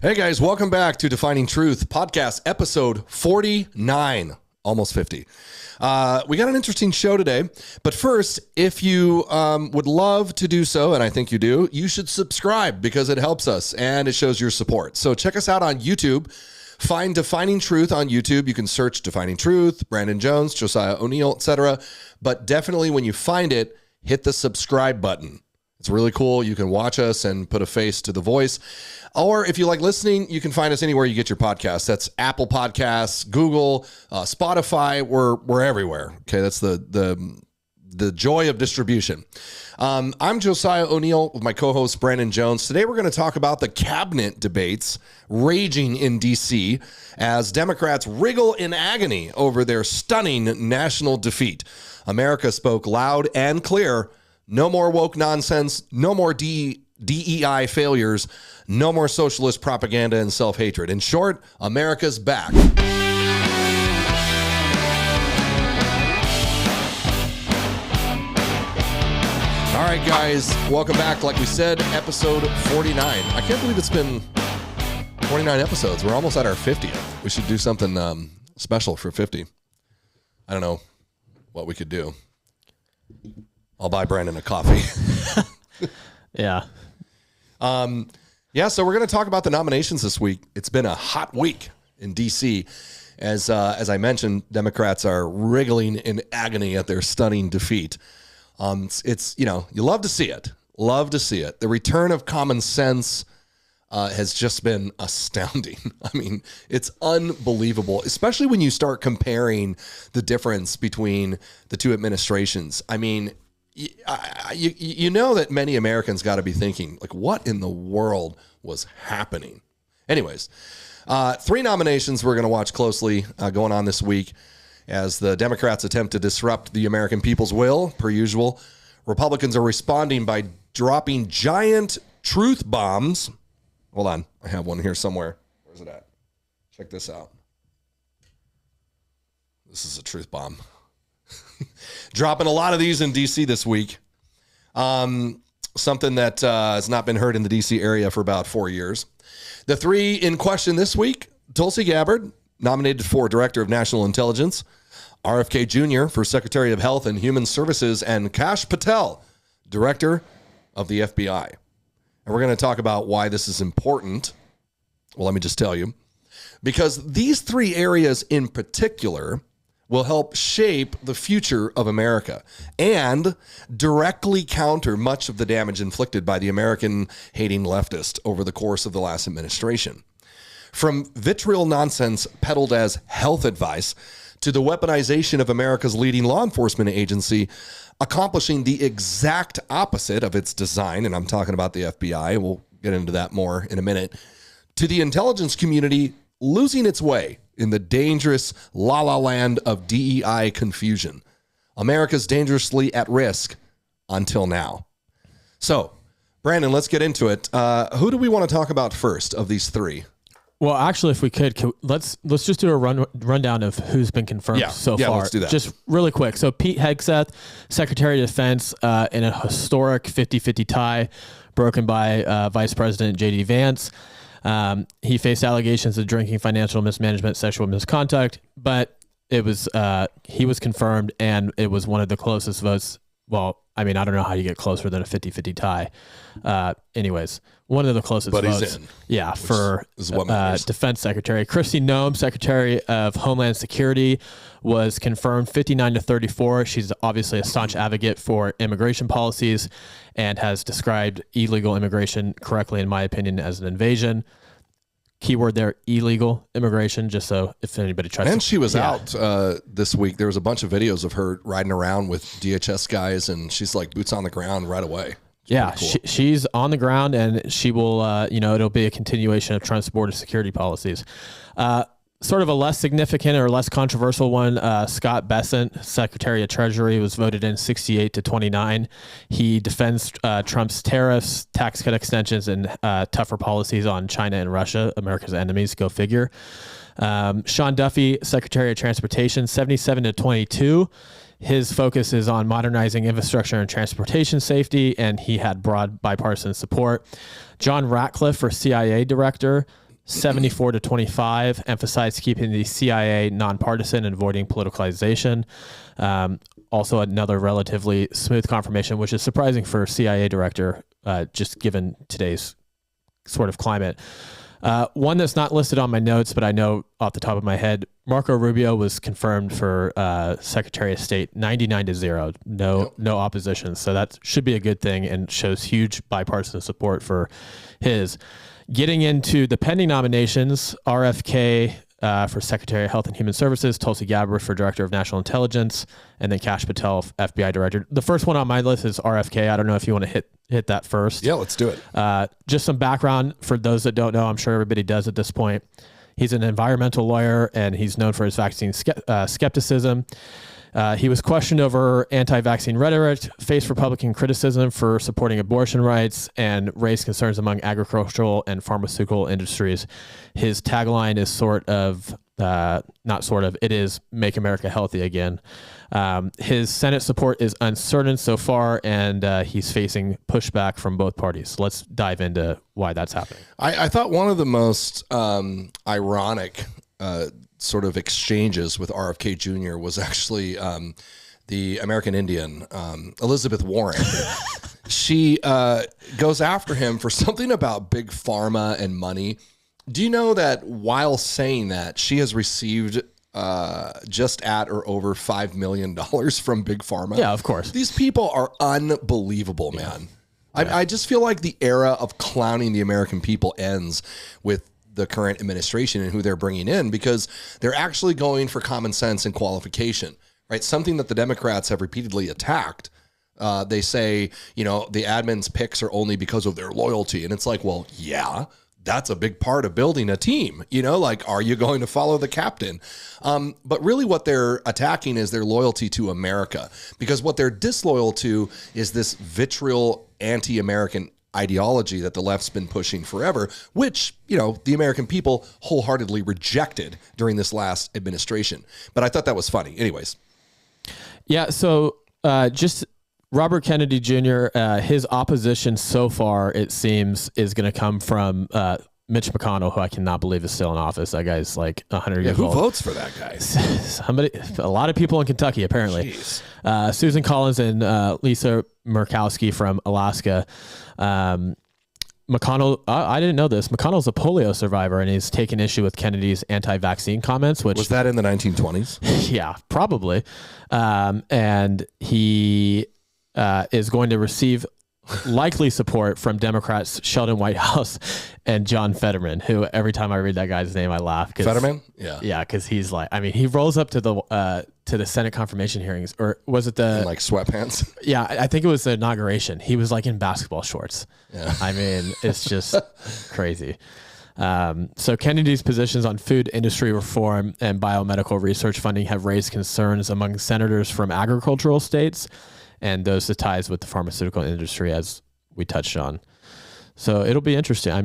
Hey guys, welcome back to Defining Truth podcast, episode 49, almost 50. We got an interesting show today, but first, if you would love to do so, and I think you do, you should subscribe because it helps us and it shows your support. So check us out on YouTube. Find Defining Truth on YouTube. You can search Defining Truth, Brandon Jones, Josiah O'Neill, etc. But definitely when you find it, hit the subscribe button. It's really cool. You can watch us and put a face to the voice. Or if you like listening, you can find us anywhere you get your podcasts. That's Apple Podcasts, Google, Spotify. We're everywhere. Okay, that's the joy of distribution. I'm Josiah O'Neill with my co-host Brandon Jones. Today we're going to talk about the cabinet debates raging in D.C. as Democrats wriggle in agony over their stunning national defeat. America spoke loud and clear. No more woke nonsense. No more DEI failures. No more socialist propaganda and self-hatred. In short, America's back. All right, guys, welcome back. Like we said, episode 49. I can't believe it's been 49 episodes. We're almost at our 50th. We should do something special for 50. I don't know what we could do. I'll buy Brandon a coffee. Yeah. So we're going to talk about the nominations this week. It's been a hot week in D.C. As I mentioned, Democrats are wriggling in agony at their stunning defeat. It's you love to see it. Love to see it. The return of common sense has just been astounding. I mean, it's unbelievable, especially when you start comparing the difference between the two administrations. I mean, you know that many Americans got to be thinking, like, what in the world was happening? Anyways, 3 nominations we're going to watch closely going on this week as the Democrats attempt to disrupt the American people's will, per usual. Republicans are responding by dropping giant truth bombs. Hold on. I have one here somewhere. Where's it at? Check this out. This is a truth bomb. Dropping a lot of these in D.C. this week. Something that has not been heard in the D.C. area for about 4 years. The 3 in question this week, Tulsi Gabbard, nominated for Director of National Intelligence, RFK Jr. for Secretary of Health and Human Services, and Kash Patel, Director of the FBI. And we're going to talk about why this is important. Well, let me just tell you. Because these 3 areas in particular will help shape the future of America and directly counter much of the damage inflicted by the American-hating leftist over the course of the last administration. From vitriol nonsense peddled as health advice to the weaponization of America's leading law enforcement agency, accomplishing the exact opposite of its design, and I'm talking about the FBI, we'll get into that more in a minute, to the intelligence community losing its way in the dangerous la-la land of DEI confusion. America's dangerously at risk until now. So, Brandon, let's get into it. Who do we want to talk about first of these 3? Well, actually, if we could, let's just do a rundown of who's been confirmed so far. Let's do that. Just really quick. So Pete Hegseth, Secretary of Defense, in a historic 50-50 tie broken by Vice President J.D. Vance. He faced allegations of drinking, financial mismanagement, sexual misconduct, but it was he was confirmed, and it was one of the closest votes. Well, I mean, I don't know how you get closer than a 50-50 tie. Anyways, one of the closest votes. He's in. Yeah, for Defense Secretary. Kristi Noem, Secretary of Homeland Security, was confirmed 59-34. She's obviously a staunch advocate for immigration policies and has described illegal immigration correctly, in my opinion, as an invasion. Keyword there, illegal immigration, just so if anybody tries to... And she was out this week. There was a bunch of videos of her riding around with DHS guys, and she's like boots on the ground right away. Cool. She's on the ground, and she will, it'll be a continuation of Trump's border security policies. Sort of a less significant or less controversial one, Scott Bessent, Secretary of Treasury, was voted in 68-29. He defends Trump's tariffs, tax cut extensions, and tougher policies on China and Russia, America's enemies, go figure. Sean Duffy, Secretary of Transportation, 77-22. His focus is on modernizing infrastructure and transportation safety, and he had broad bipartisan support. John Ratcliffe for CIA Director, 74-25 emphasized keeping the CIA nonpartisan and avoiding politicalization. Also, another relatively smooth confirmation, which is surprising for a CIA director, just given today's sort of climate. One that's not listed on my notes, but I know off the top of my head, Marco Rubio was confirmed for Secretary of State 99-0, no opposition. So that should be a good thing and shows huge bipartisan support for his. Getting into the pending nominations, RFK for Secretary of Health and Human Services, Tulsi Gabbard for Director of National Intelligence, and then Kash Patel, FBI Director. The first one on my list is RFK. I don't know if you want to hit that first. Yeah, let's do it. Just some background for those that don't know. I'm sure everybody does at this point. He's an environmental lawyer, and he's known for his vaccine skepticism. He was questioned over anti-vaccine rhetoric, faced Republican criticism for supporting abortion rights, and raised concerns among agricultural and pharmaceutical industries. His tagline is it is "Make America Healthy Again." His Senate support is uncertain so far, and he's facing pushback from both parties. Let's dive into why that's happening. I thought one of the most ironic sort of exchanges with RFK Jr. was actually the American Indian, Elizabeth Warren. She goes after him for something about big pharma and money. Do you know that while saying that, she has received just at or over $5 million from big pharma? Yeah, of course. These people are unbelievable, man. Yeah. I just feel like the era of clowning the American people ends with the current administration and who they're bringing in, because they're actually going for common sense and qualification, right? Something that the Democrats have repeatedly attacked. They say, the admin's picks are only because of their loyalty. And it's like, well, yeah, that's a big part of building a team. Are you going to follow the captain? But really what they're attacking is their loyalty to America, because what they're disloyal to is this vitriol anti-American ideology that the left's been pushing forever, which, the American people wholeheartedly rejected during this last administration. But I thought that was funny. Anyways. Yeah. So just Robert Kennedy Jr., his opposition so far, it seems, is going to come from Mitch McConnell, who I cannot believe is still in office. That guy's like 100 years old. Who votes for that guy? A lot of people in Kentucky, apparently. Susan Collins and Lisa Murkowski from Alaska. McConnell, I didn't know this. McConnell's a polio survivor, and he's taken issue with Kennedy's anti-vaccine comments. Which was that in the 1920s? Yeah, probably. And he is going to receive likely support from Democrats Sheldon Whitehouse and John Fetterman, who every time I read that guy's name, I laugh. Fetterman? Yeah, because he's like, he rolls up to the Senate confirmation hearings, or was it in like sweatpants? Yeah, I think it was the inauguration. He was like in basketball shorts. Yeah. It's just crazy. So Kennedy's positions on food industry reform and biomedical research funding have raised concerns among senators from agricultural states and those that ties with the pharmaceutical industry, as we touched on. So it'll be interesting. I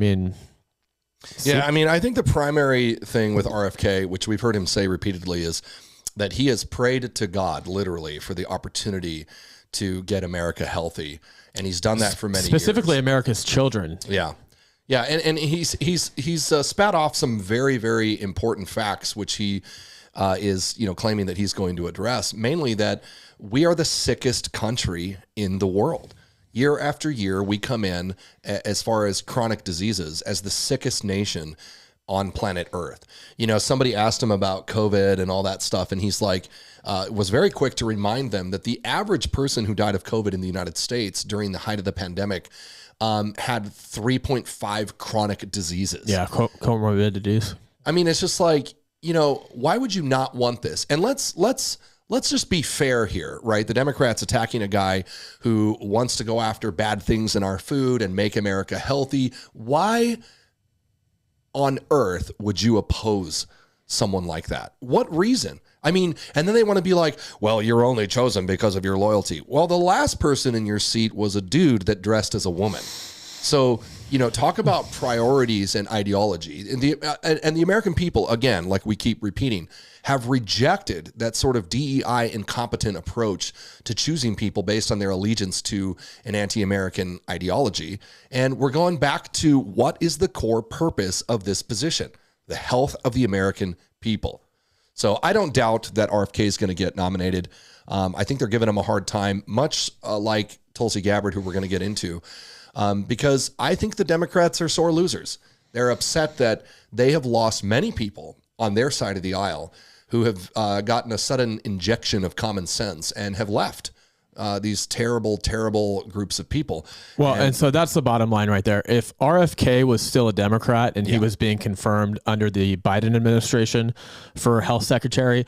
think the primary thing with RFK, which we've heard him say repeatedly, is that he has prayed to God, literally, for the opportunity to get America healthy. And he's done that for many years. Specifically America's children. Yeah. Yeah. And he's spat off some very, very important facts, which he is, claiming that he's going to address, mainly that we are the sickest country in the world. Year after year, we come in, as far as chronic diseases, as the sickest nation on planet Earth. Somebody asked him about COVID and all that stuff, and he's like, was very quick to remind them that the average person who died of COVID in the United States during the height of the pandemic had 3.5 chronic diseases. Yeah, comorbidities. It's just like, why would you not want this? And let's just be fair here, right? The Democrats attacking a guy who wants to go after bad things in our food and make America healthy. Why on earth would you oppose someone like that? What reason? And then they want to be like, well, you're only chosen because of your loyalty. Well, the last person in your seat was a dude that dressed as a woman. So talk about priorities and ideology. And the American people, again, like we keep repeating, have rejected that sort of DEI incompetent approach to choosing people based on their allegiance to an anti-American ideology. And we're going back to what is the core purpose of this position: the health of the American people. So I don't doubt that RFK is going to get nominated. I think they're giving him a hard time, much like Tulsi Gabbard, who we're going to get into, because I think the Democrats are sore losers. They're upset that they have lost many people on their side of the aisle who have gotten a sudden injection of common sense and have left these terrible, terrible groups of people. Well, and so that's the bottom line right there. If RFK was still a Democrat and he was being confirmed under the Biden administration for health secretary,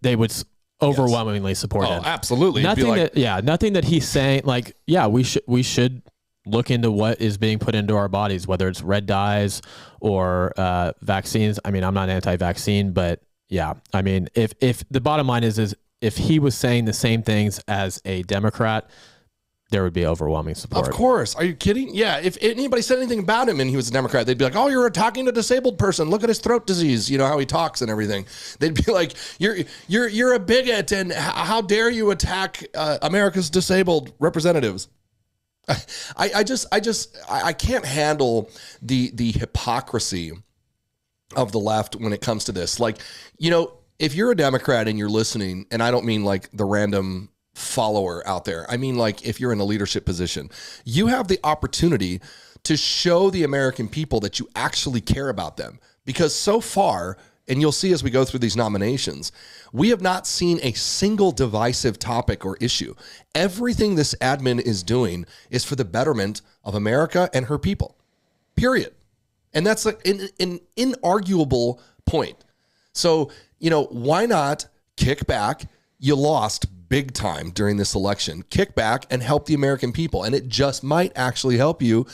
they would overwhelmingly support him. Absolutely. Nothing that he's saying, like, we should look into what is being put into our bodies, whether it's red dyes or vaccines. I mean, I'm not anti-vaccine, but yeah, I mean, if the bottom line is if he was saying the same things as a Democrat, there would be overwhelming support. Of course. Are you kidding? Yeah. If anybody said anything about him and he was a Democrat, they'd be like, "Oh, you're attacking a disabled person. Look at his throat disease. You know how he talks and everything." They'd be like, "You're a bigot, and how dare you attack America's disabled representatives?" I can't handle the hypocrisy of the left when it comes to this. Like, if you're a Democrat and you're listening, and I don't mean like the random follower out there, I mean like if you're in a leadership position, you have the opportunity to show the American people that you actually care about them. Because so far, and you'll see as we go through these nominations, we have not seen a single divisive topic or issue. Everything this admin is doing is for the betterment of America and her people, period. And that's like an inarguable point. So, why not kick back? You lost big time during this election. Kick back and help the American people. And it just might actually help you,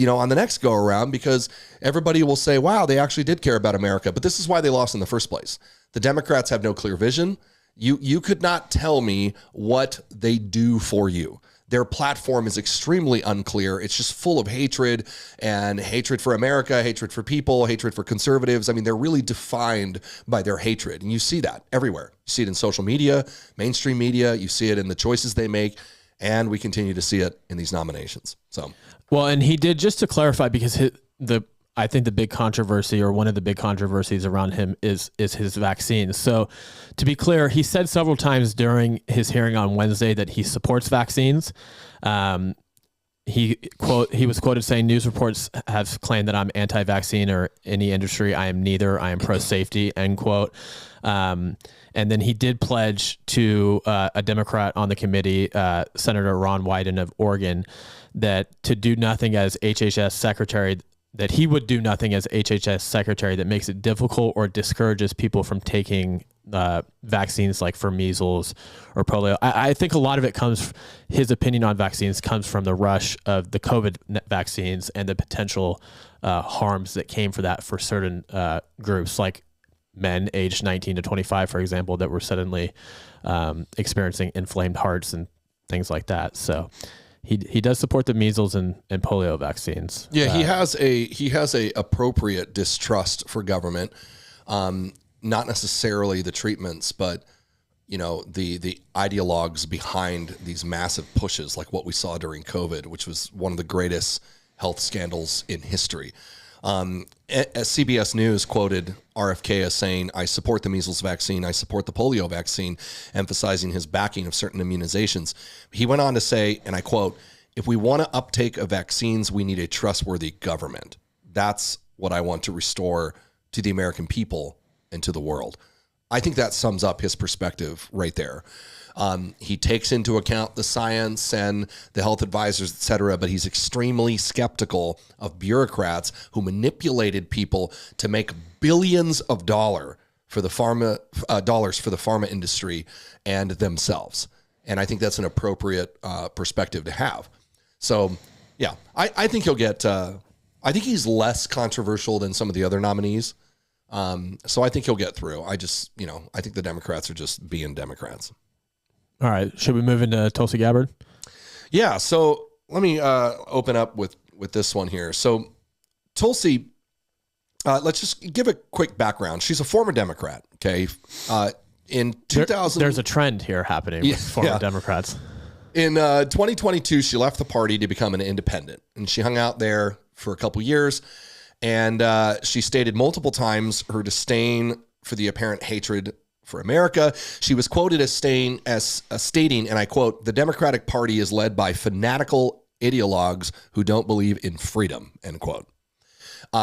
on the next go around, because everybody will say, wow, they actually did care about America. But this is why they lost in the first place. The Democrats have no clear vision. You could not tell me what they do for you. Their platform is extremely unclear. It's just full of hatred, and hatred for America, hatred for people, hatred for conservatives. I mean, they're really defined by their hatred. And you see that everywhere. You see it in social media, mainstream media. You see it in the choices they make. And we continue to see it in these nominations. So, well, and he did, just to clarify, because I think the big controversy, or one of the big controversies around him, is his vaccine. So to be clear, he said several times during his hearing on Wednesday that he supports vaccines. He was quoted saying, "News reports have claimed that I'm anti-vaccine or any industry. I am neither. I am pro-safety," end quote. And then he did pledge to a Democrat on the committee, Senator Ron Wyden of Oregon, that to do nothing as HHS secretary, that he would do nothing as HHS secretary that makes it difficult or discourages people from taking vaccines, like for measles or polio. I think a lot of it his opinion on vaccines comes from the rush of the COVID vaccines and the potential harms that came for that for certain groups, like men aged 19 to 25, for example, that were suddenly experiencing inflamed hearts and things like that. So he does support the measles and polio vaccines. Yeah, he has a appropriate distrust for government, not necessarily the treatments, but the ideologues behind these massive pushes, like what we saw during COVID, which was one of the greatest health scandals in history. CBS News quoted RFK as saying, "I support the measles vaccine. I support the polio vaccine," emphasizing his backing of certain immunizations. He went on to say, and I quote, "If we want to uptake of vaccines, we need a trustworthy government. That's what I want to restore to the American people and to the world." I think that sums up his perspective right there. He takes into account the science and the health advisors, et cetera, but he's extremely skeptical of bureaucrats who manipulated people to make billions of dollars for the pharma industry and themselves. And I think that's an appropriate perspective to have. So, yeah, I think he'll get. I think he's less controversial than some of the other nominees. So I think he'll get through. I think the Democrats are just being Democrats. All right. Should we move into Tulsi Gabbard? Yeah. So let me open up with with this one here. So Tulsi, let's just give a quick background. She's a former Democrat. Okay. In 2000, there's a trend here happening with former Democrats. In 2022, she left the party to become an independent, and she hung out there for a couple years. And she stated multiple times her disdain for the apparent hatred for America. She was quoted as stating, and I quote, "The Democratic Party is led by fanatical ideologues who don't believe in freedom," end quote.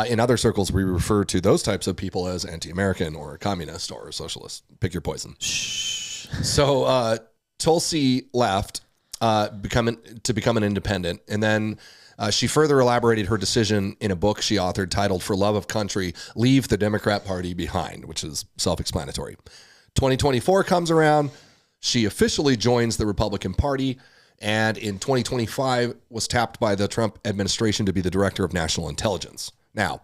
In other circles, we refer to those types of people as anti-American or communist or socialist. Pick your poison. Shh. So Tulsi left to become an independent, and then she further elaborated her decision in a book she authored titled "For Love of Country, Leave the Democrat Party Behind," which is self-explanatory. 2024 comes around. She officially joins the Republican Party, and in 2025 was tapped by the Trump administration to be the director of national intelligence. Now,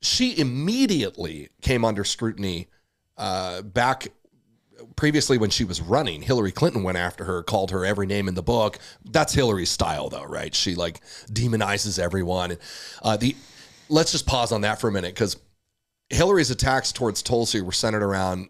she immediately came under scrutiny back previously when she was running. Hillary Clinton went after her, called her every name in the book. That's Hillary's style, though, right? She like demonizes everyone. Let's just pause on that for a minute, because Hillary's attacks towards Tulsi were centered around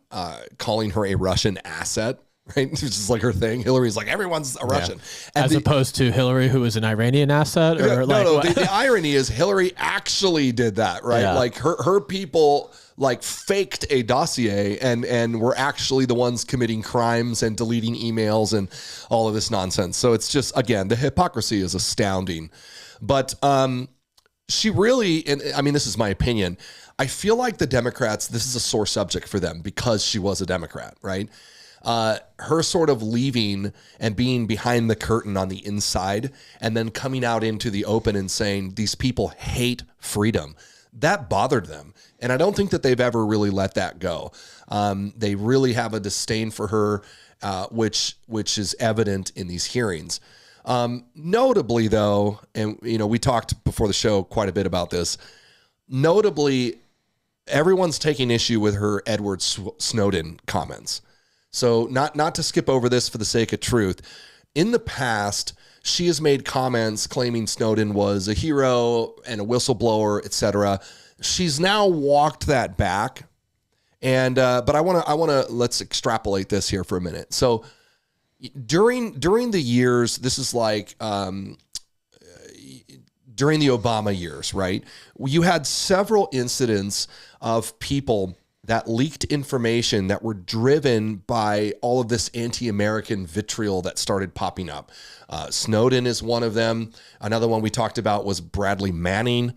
calling her a Russian asset. Right, which is like her thing. Hillary's like, everyone's a Russian, as opposed to Hillary, who was an Iranian asset. Or no. The irony is Hillary actually did that, right? Yeah. Like her people like faked a dossier and were actually the ones committing crimes and deleting emails and all of this nonsense. So it's just, again, the hypocrisy is astounding. But she really, and I mean, this is my opinion, I feel like the Democrats, this is a sore subject for them because she was a Democrat, right? Her sort of leaving and being behind the curtain on the inside and then coming out into the open and saying these people hate freedom, that bothered them. And I don't think that they've ever really let that go. They really have a disdain for her, which is evident in these hearings. Notably, though, and we talked before the show quite a bit about this, notably, everyone's taking issue with her Edward Snowden comments. So not to skip over this for the sake of truth, in the past, she has made comments claiming Snowden was a hero and a whistleblower, etc. She's now walked that back, and but I want to let's extrapolate this here for a minute. So during the years, this is like during the Obama years, right? You had several incidents of people that leaked information that were driven by all of this anti-American vitriol that started popping up. Snowden is one of them. Another one we talked about was Bradley Manning.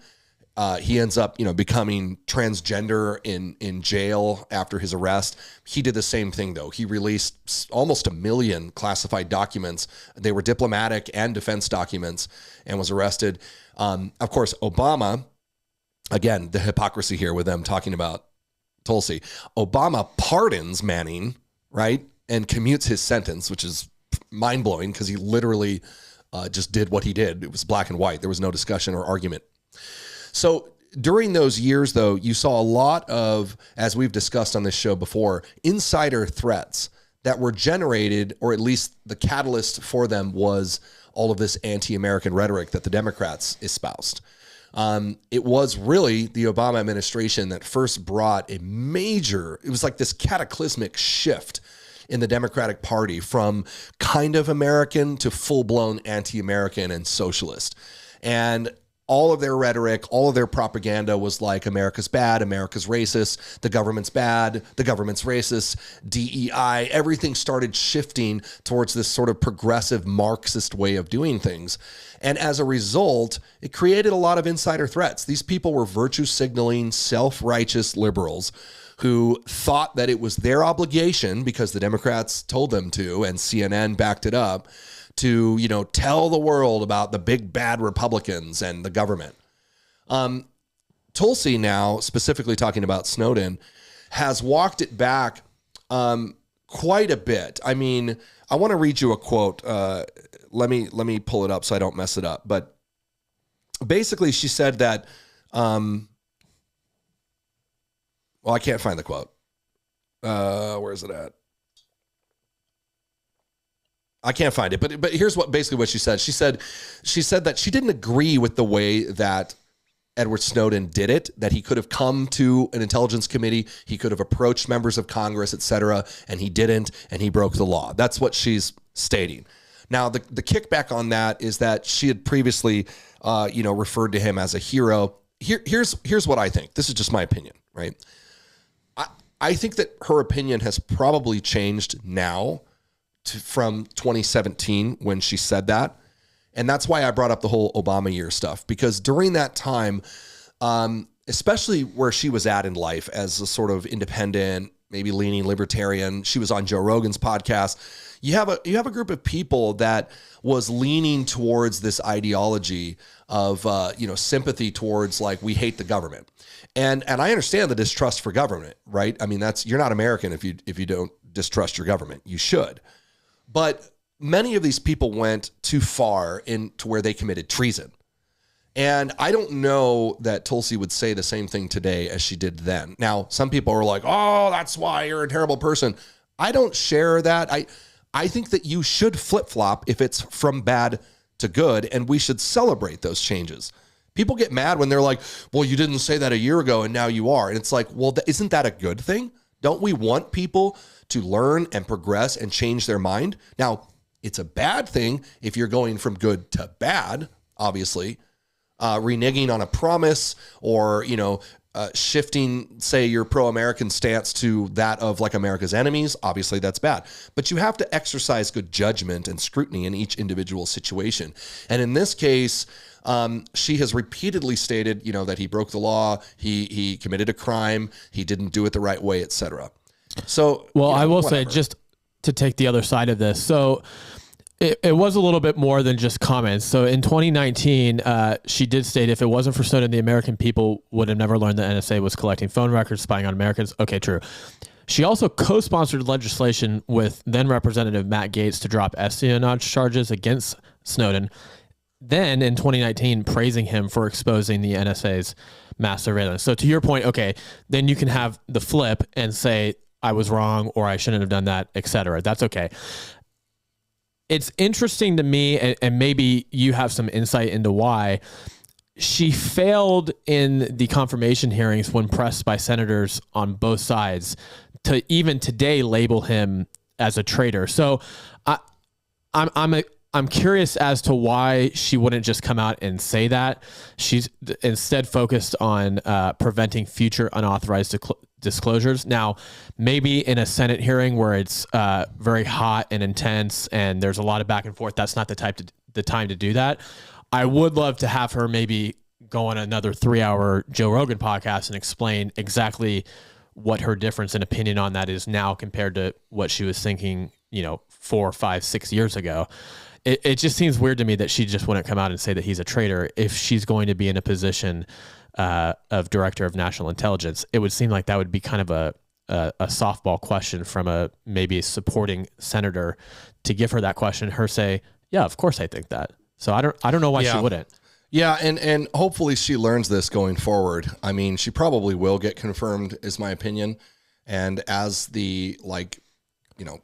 He ends up, becoming transgender in jail after his arrest. He did the same thing, though. He released almost 1 million classified documents. They were diplomatic and defense documents, and was arrested. Of course, Obama, again, the hypocrisy here with them talking about Tulsi. Obama pardons Manning, right, and commutes his sentence, which is mind-blowing because he literally just did what he did. It was black and white. There was no discussion or argument. So during those years, though, you saw a lot of, as we've discussed on this show before, insider threats that were generated, or at least the catalyst for them was all of this anti-American rhetoric that the Democrats espoused. It was really the Obama administration that first brought it was like this cataclysmic shift in the Democratic Party from kind of American to full-blown anti-American and socialist. And all of their rhetoric, all of their propaganda was like, America's bad, America's racist, the government's bad, the government's racist, DEI, everything started shifting towards this sort of progressive Marxist way of doing things. And as a result, it created a lot of insider threats. These people were virtue signaling, self-righteous liberals who thought that it was their obligation, because the Democrats told them to, and CNN backed it up, to, tell the world about the big bad Republicans and the government. Tulsi now, specifically talking about Snowden, has walked it back quite a bit. I mean, I want to read you a quote. Let me pull it up so I don't mess it up. But basically, she said that, well, I can't find the quote. Where is it at? I can't find it, but here's basically what she said. She said that she didn't agree with the way that Edward Snowden did it, that he could have come to an intelligence committee, he could have approached members of Congress, et cetera, and he didn't, and he broke the law. That's what she's stating. Now, the kickback on that is that she had previously, referred to him as a hero. Here's what I think. This is just my opinion, right? I think that her opinion has probably changed now from 2017 when she said that. And that's why I brought up the whole Obama year stuff, because during that time, especially where she was at in life as a sort of independent, maybe leaning libertarian, she was on Joe Rogan's podcast. You have a group of people that was leaning towards this ideology of sympathy towards, like, we hate the government. And I understand the distrust for government, right? I mean, you're not American if you don't distrust your government. You should. But many of these people went too far into where they committed treason. And I don't know that Tulsi would say the same thing today as she did then. Now, some people are like, oh, that's why you're a terrible person. I don't share that. I think that you should flip-flop if it's from bad to good, and we should celebrate those changes. People get mad when they're like, well, you didn't say that a year ago and now you are. And it's like, well, isn't that a good thing? Don't we want people to learn and progress and change their mind? Now, it's a bad thing if you're going from good to bad, obviously, reneging on a promise or, shifting, say, your pro-American stance to that of like America's enemies. Obviously, that's bad. But you have to exercise good judgment and scrutiny in each individual situation. And in this case, she has repeatedly stated, that he broke the law, he committed a crime, he didn't do it the right way, etc. So, well, I will say, just to take the other side of this. So it was a little bit more than just comments. So in 2019, she did state, if it wasn't for Snowden, the American people would have never learned the NSA was collecting phone records, spying on Americans. Okay, true. She also co-sponsored legislation with then Representative Matt Gaetz to drop espionage charges against Snowden. Then in 2019, praising him for exposing the NSA's mass surveillance. So to your point, okay, then you can have the flip and say, I was wrong, or I shouldn't have done that, etc. That's okay. It's interesting to me, and maybe you have some insight into why she failed in the confirmation hearings when pressed by senators on both sides to even today label him as a traitor. So I'm curious as to why she wouldn't just come out and say that. She's instead focused on preventing future unauthorized disclosures. Now, maybe in a Senate hearing where it's very hot and intense and there's a lot of back and forth, that's not the time to do that. I would love to have her maybe go on another 3-hour Joe Rogan podcast and explain exactly what her difference in opinion on that is now compared to what she was thinking, 4, 5, 6 years ago. It just seems weird to me that she just wouldn't come out and say that he's a traitor if she's going to be in a position of director of national intelligence. It would seem like that would be kind of a softball question from maybe a supporting senator to give her that question. Her say, "Yeah, of course I think that." So I don't know why she wouldn't. Yeah, and hopefully she learns this going forward. I mean, she probably will get confirmed, is my opinion. And as the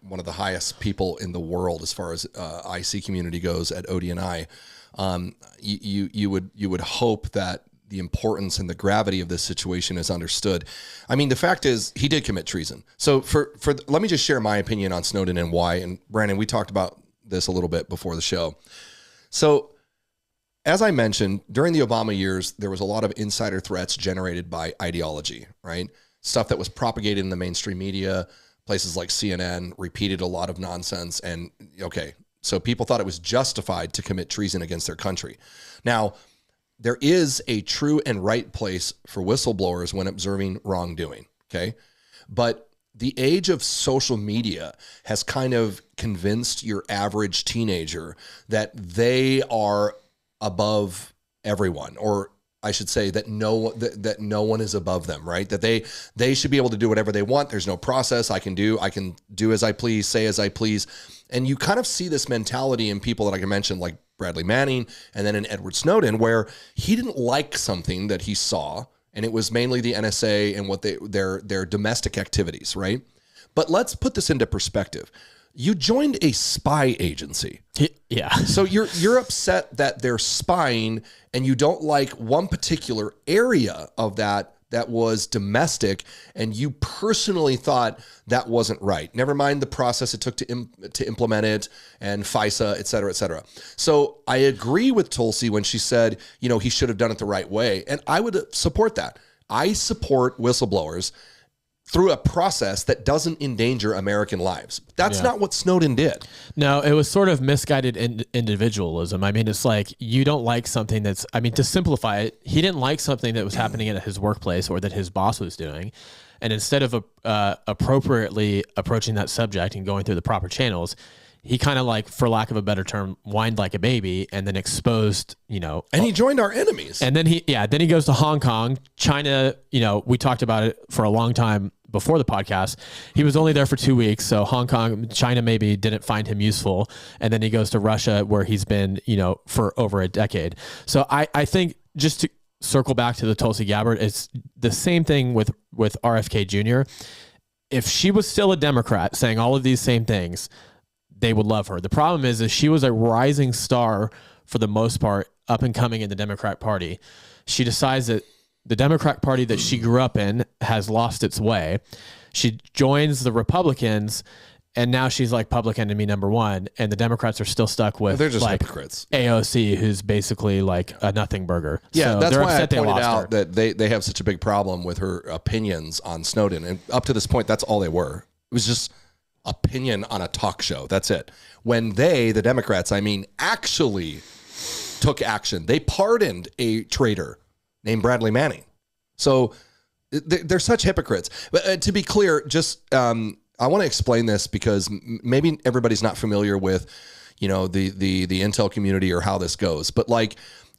one of the highest people in the world as far as IC community goes at ODNI, you would hope that the importance and the gravity of this situation is understood. I mean, the fact is he did commit treason. So let me just share my opinion on Snowden and why. And Brandon, we talked about this a little bit before the show. So as I mentioned, during the Obama years, there was a lot of insider threats generated by ideology, right? Stuff that was propagated in the mainstream media. Places like CNN repeated a lot of nonsense. And okay, so people thought it was justified to commit treason against their country. Now, there is a true and right place for whistleblowers when observing wrongdoing, okay? But the age of social media has kind of convinced your average teenager that they are above everyone, or I should say that no one is above them, right? That they should be able to do whatever they want. There's no process. I can do as I please, say as I please. And you kind of see this mentality in people that I can mention, like Bradley Manning, and then in Edward Snowden, where he didn't like something that he saw, and it was mainly the NSA and what their domestic activities, right? But let's put this into perspective. You joined a spy agency. Yeah. So you're upset that they're spying and you don't like one particular area of that was domestic, and you personally thought that wasn't right. Never mind the process it took to implement it and FISA, et cetera, et cetera. So I agree with Tulsi when she said, he should have done it the right way. And I would support that. I support whistleblowers through a process that doesn't endanger American lives. That's not what Snowden did. No, it was sort of misguided individualism. I mean, it's like you don't like something that's, to simplify it, he didn't like something that was happening at his workplace or that his boss was doing. And instead of appropriately approaching that subject and going through the proper channels, he kind of like, for lack of a better term, whined like a baby and then exposed, And he joined our enemies. And then he goes to Hong Kong, China, we talked about it for a long time before the podcast. He was only there for 2 weeks. So Hong Kong, China maybe didn't find him useful. And then he goes to Russia where he's been, for over a decade. So I think just to circle back to the Tulsi Gabbard, it's the same thing with RFK Jr. If she was still a Democrat saying all of these same things, they would love her. The problem is she was a rising star for the most part, up and coming in the Democrat Party. She decides that the Democrat Party that she grew up in has lost its way. She joins the Republicans, and now she's like public enemy number one, and the Democrats are still stuck with they're just hypocrites. AOC, who's basically like a nothing burger. Yeah, so that's why I pointed out her. that they have such a big problem with her opinions on Snowden. And up to this point, that's all they were. It was just opinion on a talk show. That's it. When the Democrats, actually took action. They pardoned a traitor named Bradley Manning. So they're such hypocrites. But to be clear, just I want to explain this because maybe everybody's not familiar with, the intel community or how this goes. But like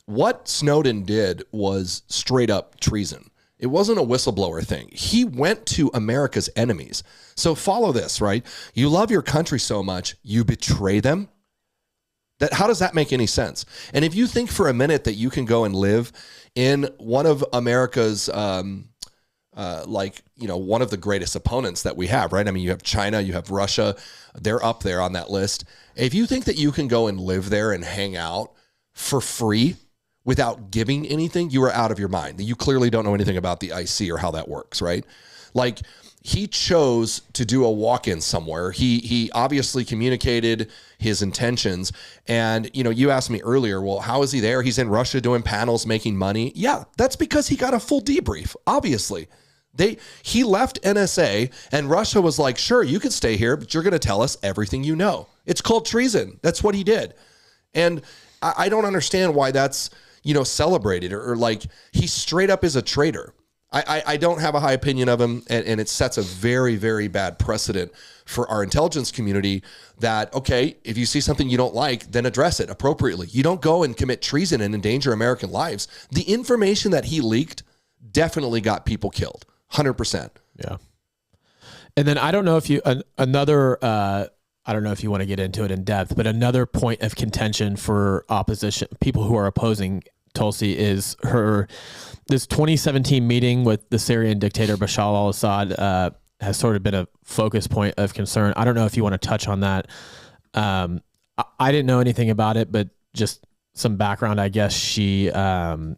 what Snowden did was straight up treason. It wasn't a whistleblower thing. He went to America's enemies. So follow this, right? You love your country so much, you betray them. How does that make any sense? And if you think for a minute that you can go and live in one of America's, one of the greatest opponents that we have, right? You have China, you have Russia, they're up there on that list. If you think that you can go and live there and hang out for free without giving anything, you are out of your mind. You clearly don't know anything about the IC or how that works, right? Like he chose to do a walk-in somewhere. He obviously communicated his intentions. And, you asked me earlier, well, how is he there? He's in Russia doing panels, making money. Yeah, that's because he got a full debrief, obviously. He left NSA and Russia was like, sure, you can stay here, but you're going to tell us everything you know. It's called treason. That's what he did. And I don't understand why that's, celebrated or like he straight up is a traitor. I don't have a high opinion of him, and it sets a very, very bad precedent for our intelligence community that, okay, if you see something you don't like, then address it appropriately. You don't go and commit treason and endanger American lives. The information that he leaked definitely got people killed, 100%. Yeah. And then I don't know if you, I don't know if you want to get into it in depth, but another point of contention for opposition, people who are opposing Tulsi, is this 2017 meeting with the Syrian dictator Bashar al-Assad has sort of been a focus point of concern. I don't know if you want to touch on that. I didn't know anything about it, but just some background, I guess. She, in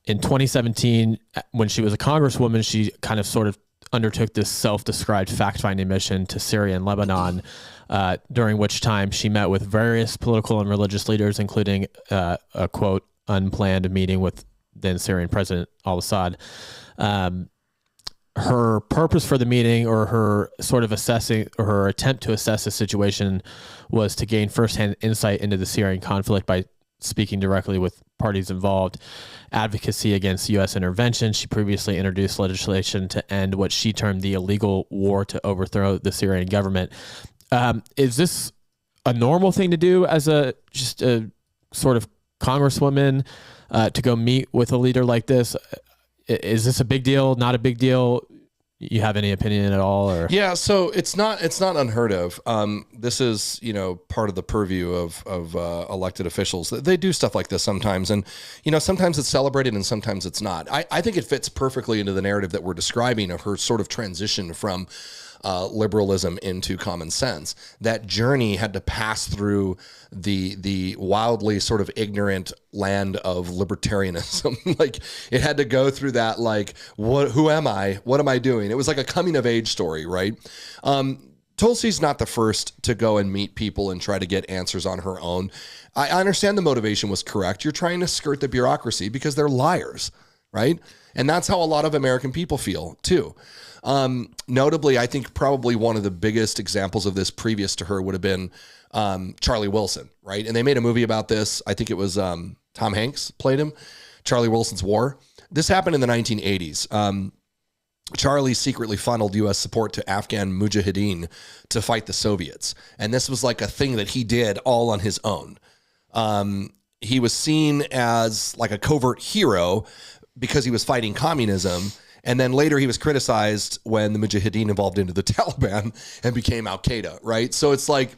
2017, when she was a congresswoman, she kind of sort of undertook this self-described fact-finding mission to Syria and Lebanon, during which time she met with various political and religious leaders, including a, quote, unplanned meeting with then Syrian President al-Assad. Her purpose for the meeting, or her sort of assessing, or her attempt to assess the situation, was to gain firsthand insight into the Syrian conflict by speaking directly with parties involved, advocacy against U.S. intervention. She previously introduced legislation to end what she termed the illegal war to overthrow the Syrian government. Is this a normal thing to do as just a sort of congresswoman, to go meet with a leader like this? Is this a big deal? Not a big deal? You have any opinion at all? Or yeah, so it's not unheard of. This is part of the purview of elected officials. They do stuff like this sometimes, and sometimes it's celebrated and sometimes it's not. I think it fits perfectly into the narrative that we're describing of her sort of transition from liberalism into common sense. That journey had to pass through the wildly sort of ignorant land of libertarianism. Like it had to go through that, like, who am I? What am I doing? It was like a coming of age story, right? Tulsi's not the first to go and meet people and try to get answers on her own. I understand the motivation was correct. You're trying to skirt the bureaucracy because they're liars, right? And that's how a lot of American people feel too. Notably, I think probably one of the biggest examples of this previous to her would have been Charlie Wilson, right? And they made a movie about this. I think it was Tom Hanks played him, Charlie Wilson's War. This happened in the 1980s. Charlie secretly funneled U.S. support to Afghan mujahideen to fight the Soviets. And this was like a thing that he did all on his own. He was seen as like a covert hero because he was fighting communism. And then later he was criticized when the mujahideen evolved into the Taliban and became Al-Qaeda, right? So it's like,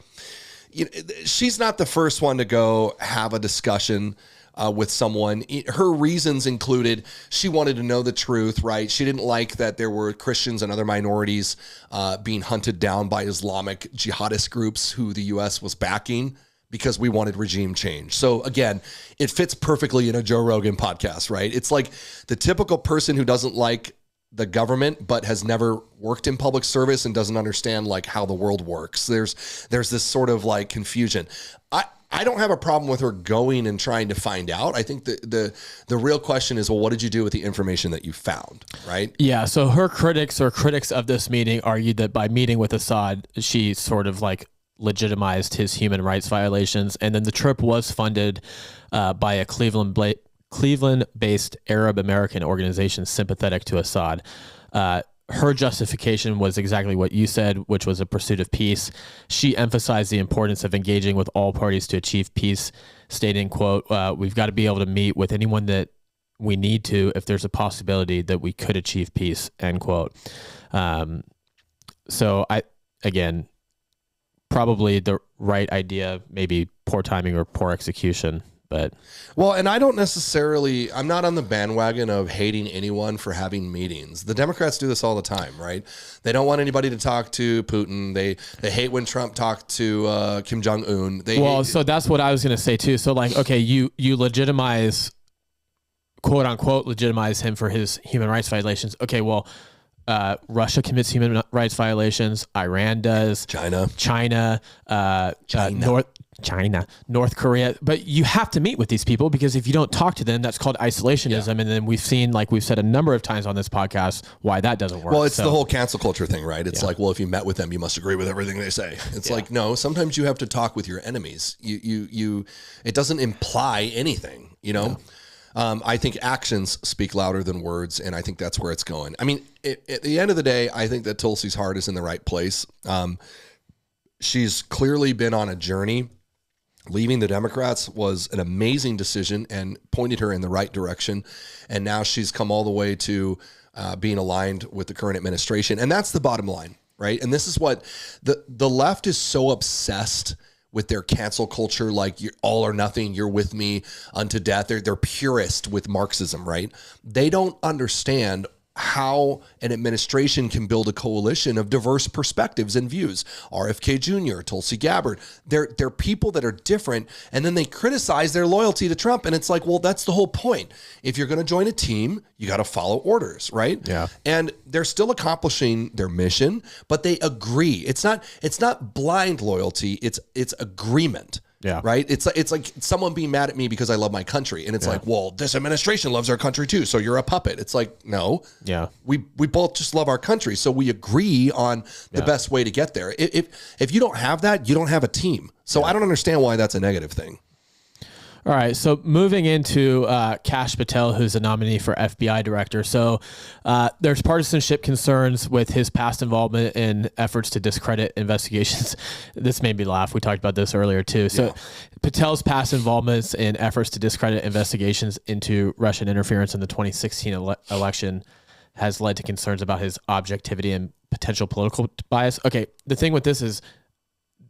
you know, she's not the first one to go have a discussion with someone. Her reasons included she wanted to know the truth, right? She didn't like that there were Christians and other minorities being hunted down by Islamic jihadist groups who the U.S. was backing because we wanted regime change. So again, it fits perfectly in a Joe Rogan podcast, right? It's like the typical person who doesn't like the government but has never worked in public service and doesn't understand like how the world works. There's this sort of like confusion. I don't have a problem with her going and trying to find out. I think the real question is, well, what did you do with the information that you found, right? Yeah, so her critics of this meeting argued that by meeting with Assad, she sort of like legitimized his human rights violations. And then the trip was funded by a Cleveland-based Arab American organization sympathetic to Assad. Her justification was exactly what you said, which was a pursuit of peace. She emphasized the importance of engaging with all parties to achieve peace, stating, quote, we've got to be able to meet with anyone that we need to if there's a possibility that we could achieve peace, end quote. So again, probably the right idea, maybe poor timing or poor execution. But well, and I don't necessarily, I'm not on the bandwagon of hating anyone for having meetings. The Democrats do this all the time, right? They don't want anybody to talk to Putin. They hate when Trump talked to Kim Jong-un. So that's what I was going to say too. So like, okay, you legitimize, quote unquote, legitimize him for his human rights violations. Okay, well, Russia commits human rights violations. Iran does. China. North Korea. But you have to meet with these people because if you don't talk to them, that's called isolationism. Yeah. And then we've seen, like we've said a number of times on this podcast, why that doesn't work. Well, it's the whole cancel culture thing, right? It's like, well, if you met with them, you must agree with everything they say. It's like, no, sometimes you have to talk with your enemies. It doesn't imply anything, you know? Yeah. I think actions speak louder than words, and I think that's where it's going. I mean, at the end of the day, I think that Tulsi's heart is in the right place. She's clearly been on a journey. Leaving the Democrats was an amazing decision and pointed her in the right direction. And now she's come all the way to being aligned with the current administration. And that's the bottom line, right? And this is what the left is so obsessed with their cancel culture, like you're all or nothing, you're with me unto death. They're purist with Marxism, right? They don't understand how an administration can build a coalition of diverse perspectives and views. RFK Jr., Tulsi Gabbard, they're people that are different, and then they criticize their loyalty to Trump. And it's like, well, that's the whole point. If you're going to join a team, you got to follow orders, right? Yeah. And they're still accomplishing their mission, but they agree. It's not blind loyalty. It's agreement. Yeah. Right. It's like someone being mad at me because I love my country. And it's like, well, this administration loves our country too. So you're a puppet. It's like, no, we both just love our country. So we agree on the best way to get there. If you don't have that, you don't have a team. So I don't understand why that's a negative thing. All right, so moving into Kash Patel, who's a nominee for FBI director. So there's partisanship concerns with his past involvement in efforts to discredit investigations. This made me laugh. We talked about this earlier too. So Patel's past involvements in efforts to discredit investigations into Russian interference in the 2016 election has led to concerns about his objectivity and potential political bias. Okay, the thing with this is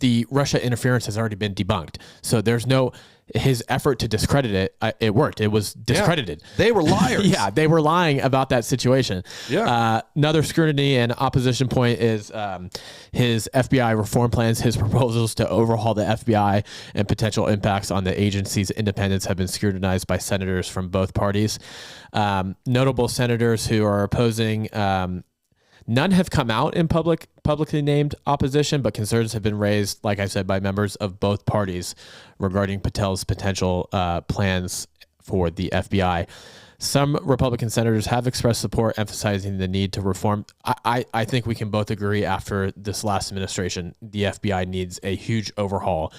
the Russia interference has already been debunked. So there's no, his effort to discredit it, it worked. It was discredited. Yeah. They were liars. Yeah, they were lying about that situation. Yeah. Another scrutiny and opposition point is his FBI reform plans. His proposals to overhaul the FBI and potential impacts on the agency's independence have been scrutinized by senators from both parties. Notable senators who are opposing, none have come out in publicly named opposition, but concerns have been raised, like I said, by members of both parties regarding Patel's potential plans for the FBI. Some Republican senators have expressed support, emphasizing the need to reform. I think we can both agree after this last administration, the FBI needs a huge overhaul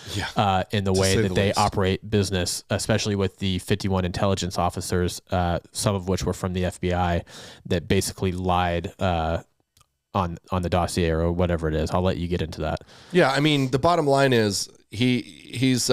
in the way that they operate business, especially with the 51 intelligence officers, some of which were from the FBI, that basically lied on the dossier or whatever it is. I'll let you get into that. Yeah, I mean, the bottom line is he's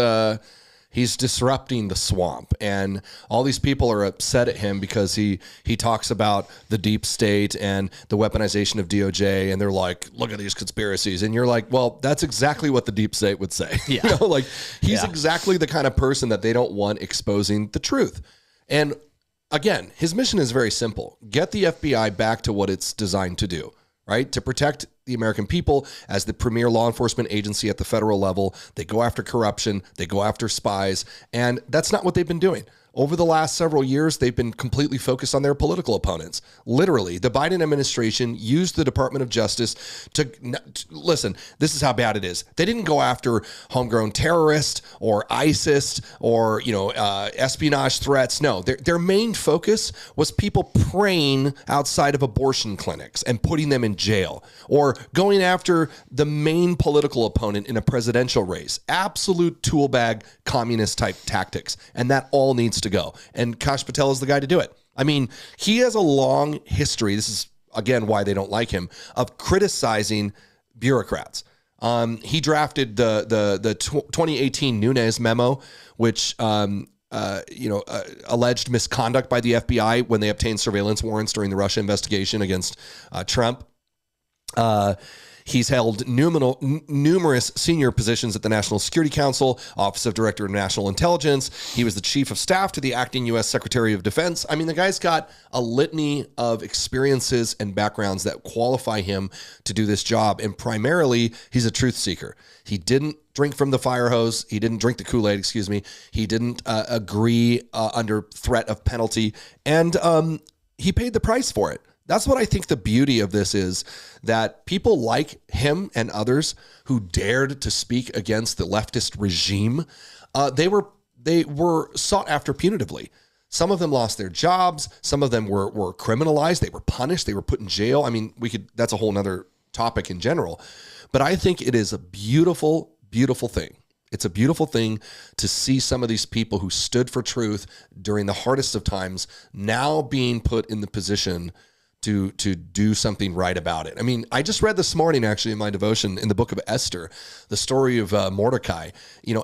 disrupting the swamp, and all these people are upset at him because he talks about the deep state and the weaponization of DOJ, and they're like, look at these conspiracies, and you're like, well, that's exactly what the deep state would say. Yeah. You know, like he's exactly the kind of person that they don't want exposing the truth. And again, his mission is very simple: get the FBI back to what it's designed to do. Right? To protect the American people as the premier law enforcement agency at the federal level. They go after corruption. They go after spies. And that's not what they've been doing. Over the last several years, they've been completely focused on their political opponents. Literally, the Biden administration used the Department of Justice to listen, this is how bad it is. They didn't go after homegrown terrorists or ISIS or, espionage threats. No, their main focus was people praying outside of abortion clinics and putting them in jail, or going after the main political opponent in a presidential race. Absolute tool bag communist type tactics. And that all needs to go. And Kash Patel is the guy to do it. I mean, he has a long history. This is, again, why they don't like him, of criticizing bureaucrats. He drafted the 2018 Nunes memo, which alleged misconduct by the FBI when they obtained surveillance warrants during the Russia investigation against Trump. He's held numerous senior positions at the National Security Council, Office of Director of National Intelligence. He was the chief of staff to the acting U.S. Secretary of Defense. I mean, the guy's got a litany of experiences and backgrounds that qualify him to do this job. And primarily, he's a truth seeker. He didn't drink from the fire hose. He didn't drink the Kool-Aid, excuse me. He didn't agree under threat of penalty. And he paid the price for it. That's what I think the beauty of this is, that people like him and others who dared to speak against the leftist regime, they were sought after punitively. Some of them lost their jobs. Some of them were criminalized. They were punished. They were put in jail. I mean, that's a whole nother topic in general. But I think it is a beautiful, beautiful thing. It's a beautiful thing to see some of these people who stood for truth during the hardest of times now being put in the position to do something right about it. I mean, I just read this morning, actually, in my devotion, in the book of Esther, the story of Mordecai.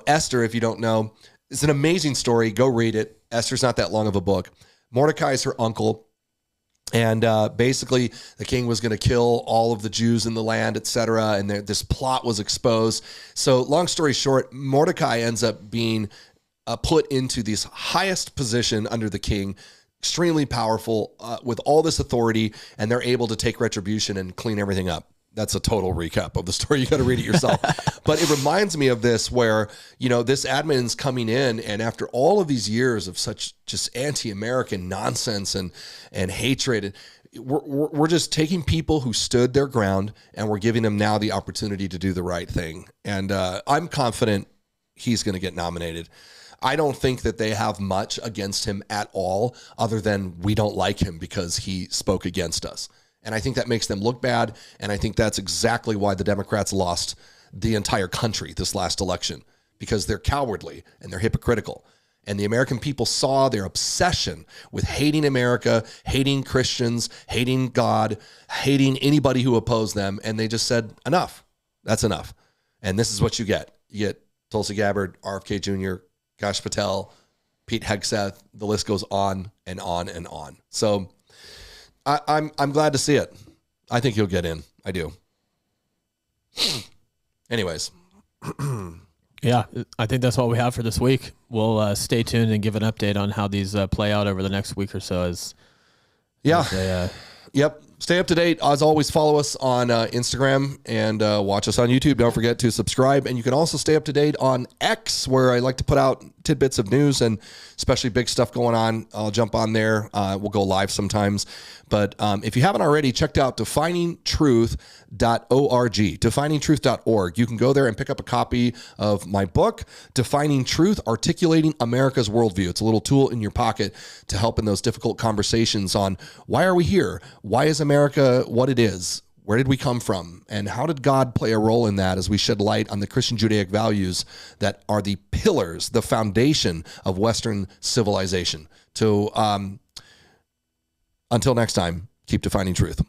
Esther, if you don't know, it's an amazing story. Go read it. Esther's not that long of a book. Mordecai is her uncle. And basically, the king was going to kill all of the Jews in the land, etc. And this plot was exposed. So long story short, Mordecai ends up being put into this highest position under the king, extremely powerful with all this authority, and they're able to take retribution and clean everything up. That's a total recap of the story. You got to read it yourself. But it reminds me of this where, this admin's coming in, and after all of these years of such just anti-American nonsense and hatred, we're just taking people who stood their ground and we're giving them now the opportunity to do the right thing. And I'm confident he's going to get nominated. I don't think that they have much against him at all, other than we don't like him because he spoke against us. And I think that makes them look bad. And I think that's exactly why the Democrats lost the entire country this last election, because they're cowardly and they're hypocritical. And the American people saw their obsession with hating America, hating Christians, hating God, hating anybody who opposed them. And they just said, enough. That's enough. And this is what you get. You get Tulsi Gabbard, RFK Jr., Kash Patel, Pete Hegseth. The list goes on and on and on. So I'm glad to see it. I think he'll get in. I do. Anyways, Yeah, I think that's what we have for this week. We'll stay tuned and give an update on how these play out over the next week or so. Yep. Stay up to date. As always, follow us on Instagram and watch us on YouTube. Don't forget to subscribe. And you can also stay up to date on X, where I like to put out tidbits of news and especially big stuff going on. I'll jump on there. We'll go live sometimes. But if you haven't already, checked out definingtruth.org, definingtruth.org. You can go there and pick up a copy of my book, Defining Truth, Articulating America's Worldview. It's a little tool in your pocket to help in those difficult conversations on why are we here? Why is America what it is? Where did we come from? And how did God play a role in that as we shed light on the Christian Judaic values that are the pillars, the foundation of Western civilization? So until next time, keep defining truth.